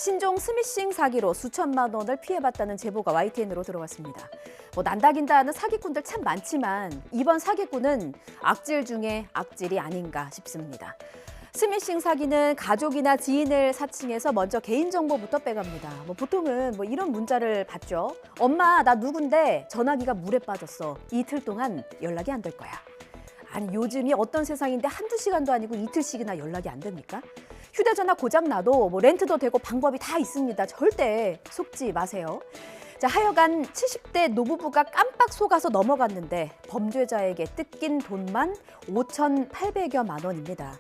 신종 스미싱 사기로 수천만 원을 피해봤다는 제보가 YTN으로 들어왔습니다. 난다긴다 하는 사기꾼들 참 많지만 이번 사기꾼은 악질 중에 악질이 아닌가 싶습니다. 스미싱 사기는 가족이나 지인을 사칭해서 먼저 개인정보부터 빼갑니다. 보통은 이런 문자를 받죠. 엄마, 나 누군데 전화기가 물에 빠졌어. 이틀 동안 연락이 안 될 거야. 아니, 요즘이 어떤 세상인데 한두 시간도 아니고 이틀씩이나 연락이 안 됩니까? 휴대전화 고장 나도 렌트도 되고 방법이 다 있습니다. 절대 속지 마세요. 자, 하여간 70대 노부부가 깜빡 속아서 넘어갔는데 범죄자에게 뜯긴 돈만 5,800여만 원입니다.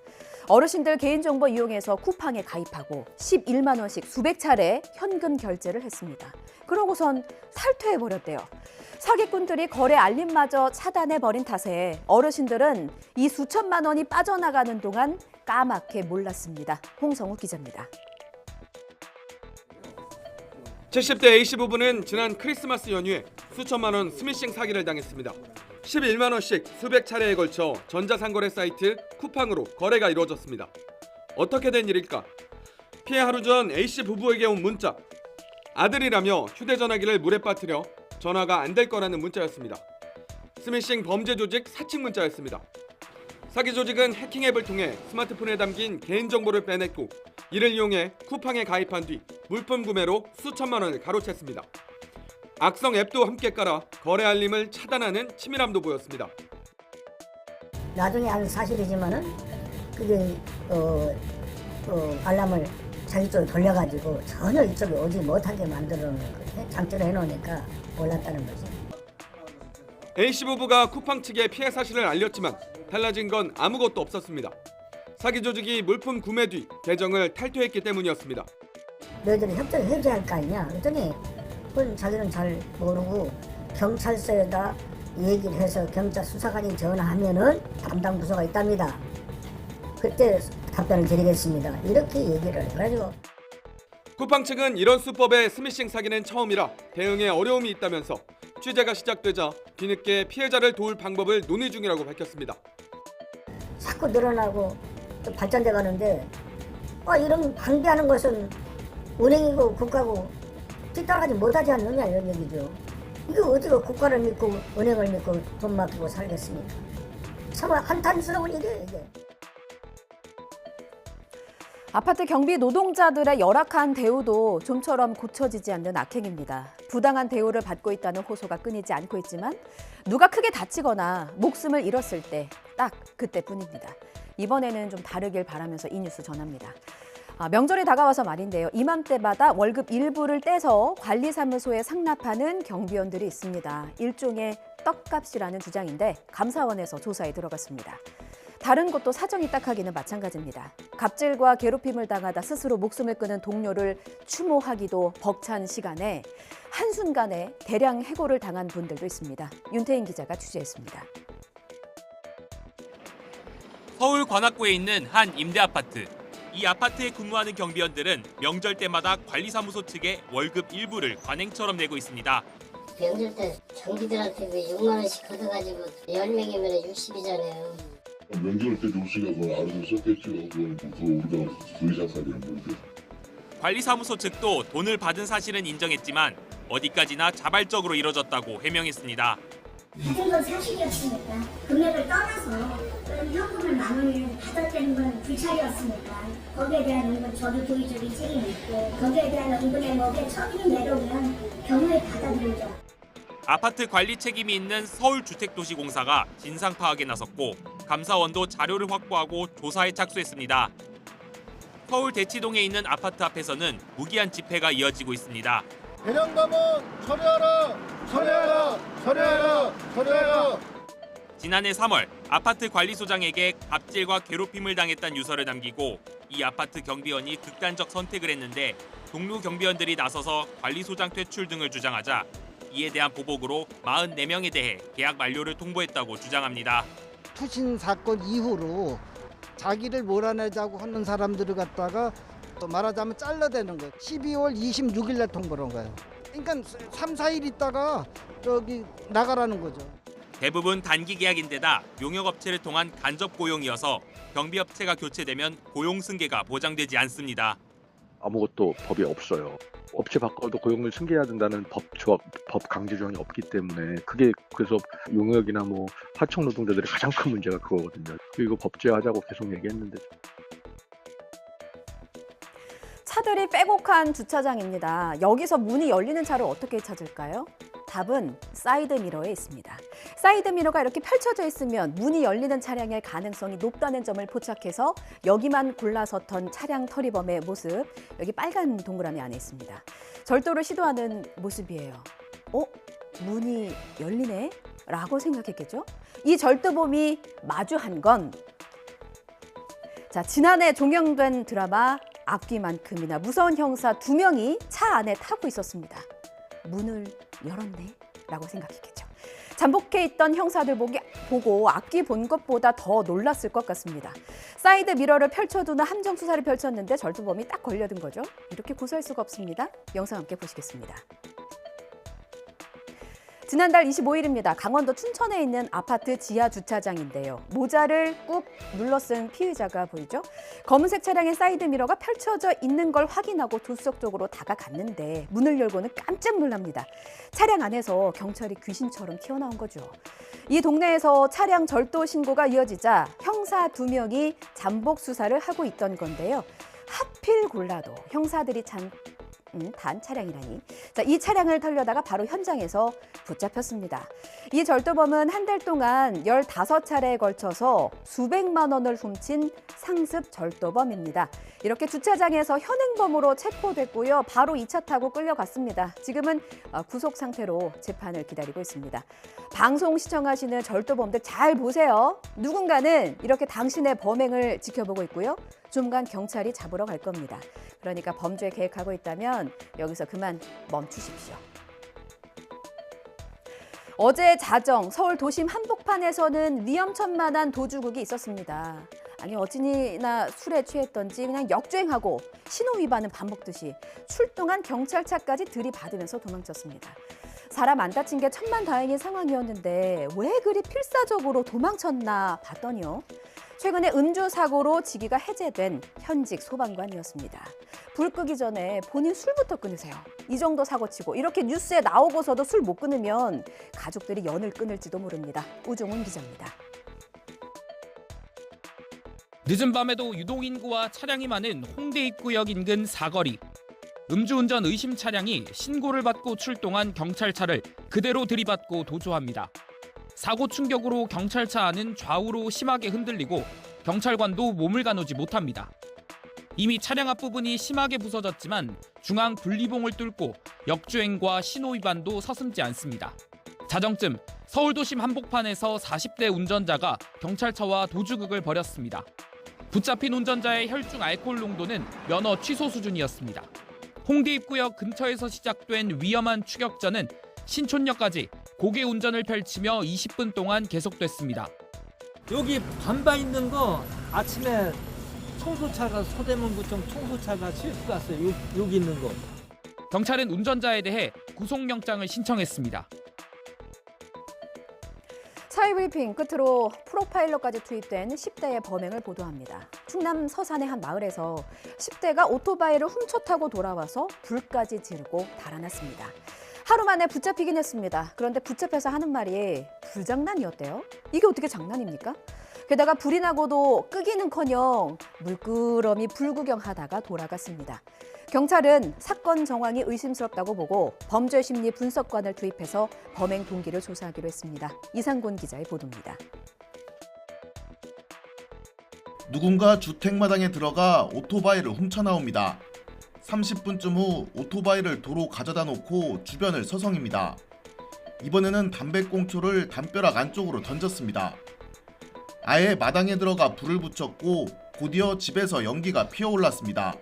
어르신들 개인정보 이용해서 쿠팡에 가입하고 11만 원씩 수백 차례 현금 결제를 했습니다. 그러고선 탈퇴해버렸대요. 사기꾼들이 거래 알림마저 차단해버린 탓에 어르신들은 이 수천만 원이 빠져나가는 동안 까맣게 몰랐습니다. 홍성우 기자입니다. 70대 A씨 부부는 지난 크리스마스 연휴에 수천만 원 스미싱 사기를 당했습니다. 11만 원씩 수백 차례에 걸쳐 전자상거래 사이트 쿠팡으로 거래가 이루어졌습니다. 어떻게 된 일일까? 피해 하루 전 A씨 부부에게 온 문자. 아들이라며 휴대전화기를 물에 빠뜨려 전화가 안 될 거라는 문자였습니다. 스미싱 범죄 조직 사칭 문자였습니다. 사기 조직은 해킹 앱을 통해 스마트폰에 담긴 개인정보를 빼냈고 이를 이용해 쿠팡에 가입한 뒤 물품 구매로 수천만 원을 가로챘습니다. 악성 앱도 함께 깔아 거래 알림을 차단하는 치밀함도 보였습니다. 나중에 알 사실이지만은 그게 알람을 자기 쪽에 돌려가지고 전혀 이쪽에 오지 못하게 만들어 놓은 장치를 해놓으니까 몰랐다는 거지. A씨 부부가 쿠팡 측에 피해 사실을 알렸지만 달라진 건 아무것도 없었습니다. 사기 조직이 물품 구매 뒤 계정을 탈퇴했기 때문이었습니다. 너희들이 협조를 해줘야 할 거 아니냐. 그랬더니 그건 자기는 잘 모르고 경찰서에다 얘기를 해서 경찰 수사관이 전화하면은 담당 부서가 있답니다. 그때 답변을 드리겠습니다. 이렇게 얘기를 해가지고. 쿠팡 측은 이런 수법의 스미싱 사기는 처음이라 대응에 어려움이 있다면서 취재가 시작되자 뒤늦게 피해자를 도울 방법을 논의 중이라고 밝혔습니다. 자꾸 늘어나고 또 발전돼 가는데 이런 방비하는 것은 은행이고 국가고 뒤따라가지 못하지 않느냐 이런 얘기죠. 이게 어디가 국가를 믿고 은행을 믿고 돈 맡기고 살겠습니까? 참 한탄스러운 일이에요 이게. 아파트 경비 노동자들의 열악한 대우도 좀처럼 고쳐지지 않는 악행입니다. 부당한 대우를 받고 있다는 호소가 끊이지 않고 있지만 누가 크게 다치거나 목숨을 잃었을 때 딱 그때뿐입니다. 이번에는 좀 다르길 바라면서 이 뉴스 전합니다. 명절이 다가와서 말인데요. 이맘때마다 월급 일부를 떼서 관리사무소에 상납하는 경비원들이 있습니다. 일종의 떡값이라는 주장인데 감사원에서 조사에 들어갔습니다. 다른 곳도 사정이 딱하기는 마찬가지입니다. 갑질과 괴롭힘을 당하다 스스로 목숨을 끊은 동료를 추모하기도 벅찬 시간에 한순간에 대량 해고를 당한 분들도 있습니다. 윤태인 기자가 취재했습니다. 서울 관악구에 있는 한 임대아파트. 이 아파트에 근무하는 경비원들은 명절 때마다 관리사무소 측에 월급 일부를 관행처럼 내고 있습니다. 명절 때 경비들한테 6만 원씩 걷어가지고 10명이면 60이잖아요. 명절 때 줬으니까 그걸 알아서 썼겠죠. 그건 우리가 의사사리는 뭔데. 관리사무소 측도 돈을 받은 사실은 인정했지만 어디까지나 자발적으로 이뤄졌다고 해명했습니다. 받은 건 사실이었으니까 금액을 떠나서 현금을 만원을 받았다는 건 불찰이었으니까 거기에 대한 은근 저도 도의적인 책임이 있고 거기에 대한 은근의 처분이 내려오면 경무에 받아들이죠. 아파트 관리 책임이 있는 서울주택도시공사가 진상 파악에 나섰고 감사원도 자료를 확보하고 조사에 착수했습니다. 서울 대치동에 있는 아파트 앞에서는 무기한 집회가 이어지고 있습니다. 대령감은 처리하라! 처리하라! 처리하라! 처리하라! 지난해 3월 아파트 관리소장에게 갑질과 괴롭힘을 당했다는 유서를 남기고 이 아파트 경비원이 극단적 선택을 했는데 동료 경비원들이 나서서 관리소장 퇴출 등을 주장하자 이에 대한 보복으로 44명에 대해 계약 만료를 통보했다고 주장합니다. 투신 사건 이후로 자기를 몰아내자고 하는 사람들을 갖다가 또 말하자면 잘라대는 거예요. 12월 26일 날 통보를 한 거예요. 그러니까 3, 4일 있다가 나가라는 거죠. 대부분 단기 계약인데다 용역업체를 통한 간접 고용이어서 경비업체가 교체되면 고용 승계가 보장되지 않습니다. 아무것도 법이 없어요. 업체 바꿔도 고용을 승계해야 된다는 법 강제 조항이 없기 때문에 그게 그래서 용역이나 뭐 하청 노동자들의 가장 큰 문제가 그거거든요. 이거 법제화하자고 계속 얘기했는데. 차들이 빼곡한 주차장입니다. 여기서 문이 열리는 차를 어떻게 찾을까요? 답은 사이드 미러에 있습니다. 사이드 미러가 이렇게 펼쳐져 있으면 문이 열리는 차량일 가능성이 높다는 점을 포착해서 여기만 골라섰던 차량 터리범의 모습, 여기 빨간 동그라미 안에 있습니다. 절도를 시도하는 모습이에요. 문이 열리네? 라고 생각했겠죠? 이 절도범이 마주한 건 지난해 종영된 드라마 앞뒤만큼이나 무서운 형사 2명이 차 안에 타고 있었습니다. 문을 열었네 라고 생각했겠죠. 잠복해 있던 형사들 보고 앞뒤 본 것보다 더 놀랐을 것 같습니다. 사이드 미러를 펼쳐두는 함정 수사를 펼쳤는데 절도범이 딱 걸려든 거죠. 이렇게 고소할 수가 없습니다. 영상 함께 보시겠습니다. 지난달 25일입니다. 강원도 춘천에 있는 아파트 지하 주차장인데요. 모자를 꾹 눌러 쓴 피의자가 보이죠? 검은색 차량의 사이드 미러가 펼쳐져 있는 걸 확인하고 조수석 쪽으로 다가갔는데 문을 열고는 깜짝 놀랍니다. 차량 안에서 경찰이 귀신처럼 튀어나온 거죠. 이 동네에서 차량 절도 신고가 이어지자 형사 2명이 잠복 수사를 하고 있던 건데요. 하필 골라도 형사들이 단 차량이라니. 이 차량을 털려다가 바로 현장에서 붙잡혔습니다. 이 절도범은 한 달 동안 15차례에 걸쳐서 수백만 원을 훔친 상습 절도범입니다. 이렇게 주차장에서 현행범으로 체포됐고요. 바로 2차 타고 끌려갔습니다. 지금은 구속 상태로 재판을 기다리고 있습니다. 방송 시청하시는 절도범들 잘 보세요. 누군가는 이렇게 당신의 범행을 지켜보고 있고요. 조만간 경찰이 잡으러 갈 겁니다. 그러니까 범죄 계획하고 있다면 여기서 그만 멈추십시오. 어제 자정 서울 도심 한복판에서는 위험천만한 도주국이 있었습니다. 아니 어찌나 술에 취했던지 그냥 역주행하고 신호 위반은 밥 먹듯이 출동한 경찰차까지 들이받으면서 도망쳤습니다. 사람 안 다친 게 천만다행인 상황이었는데 왜 그리 필사적으로 도망쳤나 봤더니요. 최근에 음주 사고로 직위가 해제된 현직 소방관이었습니다. 불 끄기 전에 본인 술부터 끊으세요. 이 정도 사고치고 이렇게 뉴스에 나오고서도 술 못 끊으면 가족들이 연을 끊을지도 모릅니다. 우종훈 기자입니다. 늦은 밤에도 유동인구와 차량이 많은 홍대 입구역 인근 사거리. 음주운전 의심 차량이 신고를 받고 출동한 경찰차를 그대로 들이받고 도주합니다. 사고 충격으로 경찰차 안은 좌우로 심하게 흔들리고 경찰관도 몸을 가누지 못합니다. 이미 차량 앞부분이 심하게 부서졌지만 중앙 분리봉을 뚫고 역주행과 신호위반도 서슴지 않습니다. 자정쯤 서울도심 한복판에서 40대 운전자가 경찰차와 도주극을 벌였습니다. 붙잡힌 운전자의 혈중 알코올 농도는 면허 취소 수준이었습니다. 홍대 입구역 근처에서 시작된 위험한 추격전은 신촌역까지 고개 운전을 펼치며 20분 동안 계속됐습니다. 여기 반바 있는 거 아침에 청소차가 서대문구청 청소차가 실고 갔어요. 여기 있는 거. 경찰은 운전자에 대해 구속영장을 신청했습니다. 사회브리핑 끝으로 프로파일러까지 투입된 10대의 범행을 보도합니다. 충남 서산의 한 마을에서 10대가 오토바이를 훔쳐 타고 돌아와서 불까지 지르고 달아났습니다. 하루 만에 붙잡히긴 했습니다. 그런데 붙잡혀서 하는 말이 불장난이었대요. 이게 어떻게 장난입니까? 게다가 불이 나고도 끄기는커녕 물끄러미 불구경하다가 돌아갔습니다. 경찰은 사건 정황이 의심스럽다고 보고 범죄심리 분석관을 투입해서 범행 동기를 조사하기로 했습니다. 이상곤 기자의 보도입니다. 누군가 주택마당에 들어가 오토바이를 훔쳐나옵니다. 30분쯤 후 오토바이를 도로 가져다 놓고 주변을 서성입니다. 이번에는 담배꽁초를 담벼락 안쪽으로 던졌습니다. 아예 마당에 들어가 불을 붙였고 곧이어 집에서 연기가 피어올랐습니다.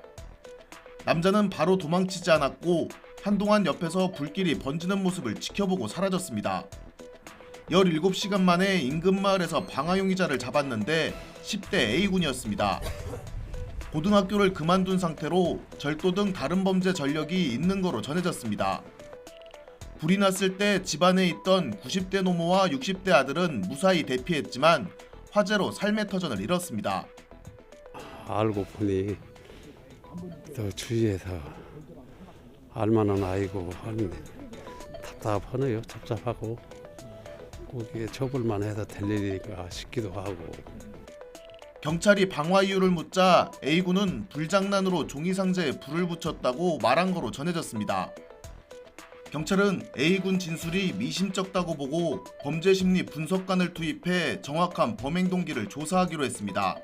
남자는 바로 도망치지 않았고 한동안 옆에서 불길이 번지는 모습을 지켜보고 사라졌습니다. 17시간 만에 인근 마을에서 방화용의자를 잡았는데 10대 A군이었습니다. 고등학교를 그만둔 상태로 절도 등 다른 범죄 전력이 있는 거로 전해졌습니다. 불이 났을 때 집안에 있던 90대 노모와 60대 아들은 무사히 대피했지만 화재로 삶의 터전을 잃었습니다. 알고 보니 그래도 주위에서 알만한 아이고 하는데 답답하네요. 답답하고 거기에 처벌만 해서 될 일인가 싶기도 하고. 경찰이 방화 이유를 묻자 A군은 불장난으로 종이 상자에 불을 붙였다고 말한 거로 전해졌습니다. 경찰은 A군 진술이 미심쩍다고 보고 범죄심리 분석관을 투입해 정확한 범행 동기를 조사하기로 했습니다.